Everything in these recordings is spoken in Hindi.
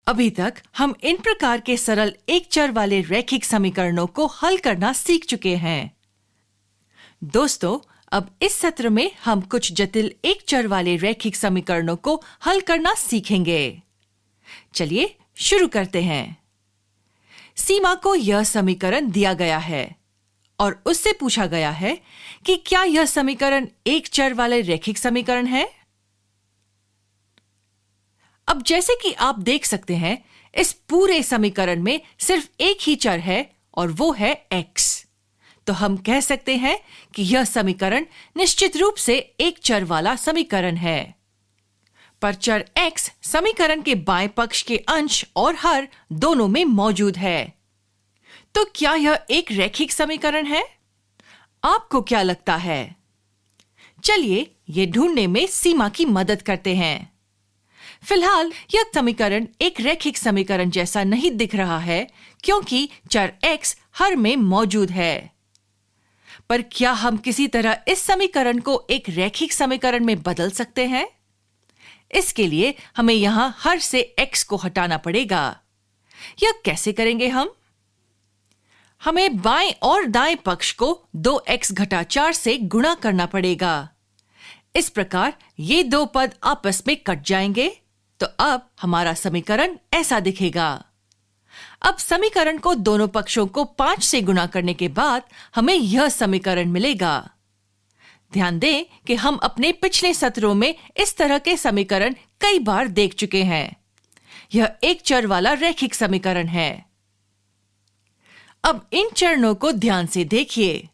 अभी तक हम इन प्रकार के सरल एक चर वाले रैखिक समीकरणों को हल करना सीख चुके हैं। दोस्तों, अब इस सत्र में हम कुछ जटिल एक चर वाले रैखिक समीकरणों को हल करना सीखेंगे। चलिए शुरू करते हैं। सीमा को यह समीकरण दिया गया है और उससे पूछा गया है कि क्या यह समीकरण एक चर वाले रैखिक समीकरण है। अब जैसे कि आप देख सकते हैं, इस पूरे समीकरण में सिर्फ एक ही चर है और वो है x। तो हम कह सकते हैं कि यह समीकरण निश्चित रूप से एक चर वाला समीकरण है। पर चर x समीकरण के बाएं पक्ष के अंश और हर दोनों में मौजूद है। तो क्या यह एक रैखिक समीकरण है? आपको क्या लगता है? चलिए ये ढूंढने में सीमा की मदद करते हैं। फिलहाल यह समीकरण एक रैखिक समीकरण जैसा नहीं दिख रहा है क्योंकि चर x हर में मौजूद है। पर क्या हम किसी तरह इस समीकरण को एक रैखिक समीकरण में बदल सकते हैं? इसके लिए हमें यहां हर से x को हटाना पड़ेगा। यह कैसे करेंगे हम? हमें बाएं और दाएं पक्ष को 2x घटा 4 से गुणा करना पड़ेगा। इस प्रकार ये दो पद आपस में कट जाएंगे। तो अब हमारा समीकरण ऐसा दिखेगा। अब समीकरण को दोनों पक्षों को 5 से गुणा करने के बाद हमें यह समीकरण मिलेगा। ध्यान दें कि हम अपने पिछले सत्रों में इस तरह के समीकरण कई बार देख चुके हैं। यह एक चर वाला रैखिक समीकरण है। अब इन चरणों को ध्यान से देखिए।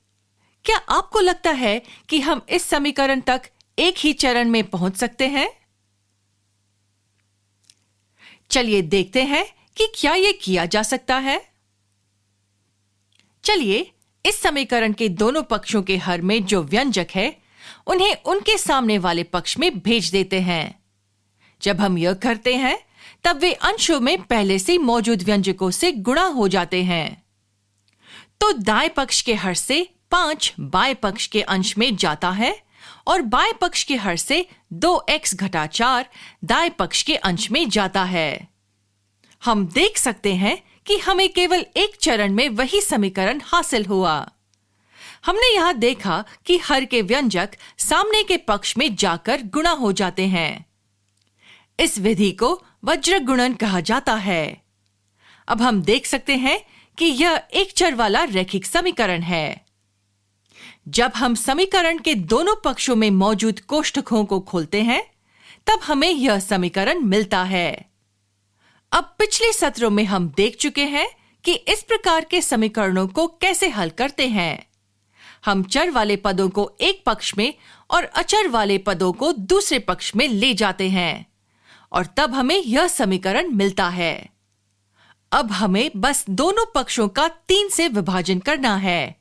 क्या आपको लगता है कि हम इस समीकरण तक एक ही चरण में पहुंच सकते हैं? चलिए देखते हैं कि क्या यह किया जा सकता है। चलिए इस समीकरण के दोनों पक्षों के हर में जो व्यंजक है उन्हें उनके सामने वाले पक्ष में भेज देते हैं। जब हम यह करते हैं तब वे अंशों में पहले से मौजूद व्यंजकों से गुणा हो जाते हैं। तो दाएं पक्ष के हर से 5 बाएं पक्ष के अंश में जाता है और बाएं पक्ष के हर से 2x घटा 4 दाएं पक्ष के अंश में जाता है। हम देख सकते हैं कि हमें केवल एक चरण में वही समीकरण हासिल हुआ। हमने यहां देखा कि हर के व्यंजक सामने के पक्ष में जाकर गुणा हो जाते हैं। इस विधि को वज्र गुणन कहा जाता है। अब हम देख सकते हैं कि यह एक चर वाला रैखिक समीकरण है। जब हम समीकरण के दोनों पक्षों में मौजूद कोष्ठकों को खोलते हैं तब हमें यह समीकरण मिलता है। अब पिछले सत्रों में हम देख चुके हैं कि इस प्रकार के समीकरणों को कैसे हल करते हैं। हम चर वाले पदों को एक पक्ष में और अचर वाले पदों को दूसरे पक्ष में ले जाते हैं और तब हमें यह समीकरण मिलता है। अब हमें बस दोनों पक्षों का 3 से विभाजन करना है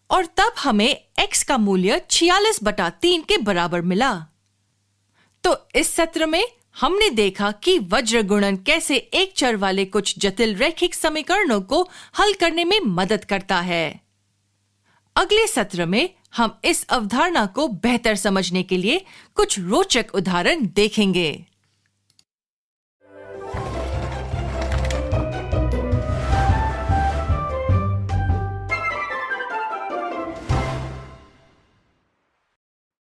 और तब हमें x का मूल्य 46/3 के बराबर मिला। तो इस सत्र में हमने देखा कि वज्र गुणन कैसे एक चर वाले कुछ जटिल रैखिक समीकरणों को हल करने में मदद करता है। अगले सत्र में हम इस अवधारणा को बेहतर समझने के लिए कुछ रोचक उदाहरण देखेंगे।